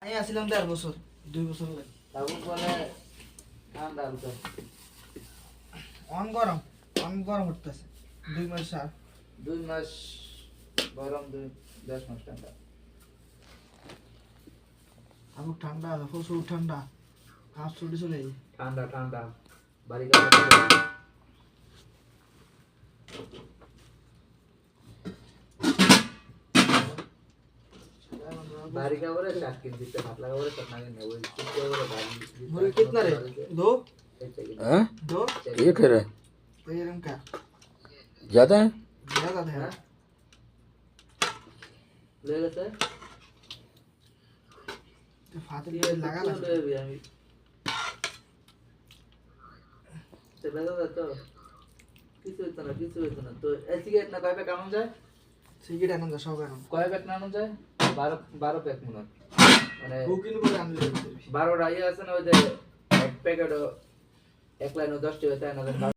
আমি আসছিলাম 1.5 বছর 2 বছর লাগে তারপর বলে ঠান্ডা তো অন গরম উঠতেছে 2 মাস 2 মাস গরম 10 মাস ঠান্ডা আমার ঠান্ডা প্রচুর ঠান্ডা কাজ ছুটি চলে ঠান্ডা ঠান্ডা বাড়ি কাছে बारी का बोले चाट के जितने फाटला का बोले सपना के नहीं वो कितने बोले बारी मुझे कितना रे 2 हाँ 2 एक है तो ये रंग का ज्यादा है ज्यादा है ले लेते हैं तो फादर ये लगा ले भी अभी तो लगा तो किस इतना तो ऐसी के इतना कॉय पे काम हो जाए सिगरेट आनंद सब आनंद कॉय पे ना हो जाए 12 पैक मुना মানে 2 কিলো করে আনলে 12টা ইয়ে আছে না ওই যে এক প্যাকেট এক লাইন 10 টাকা তাই না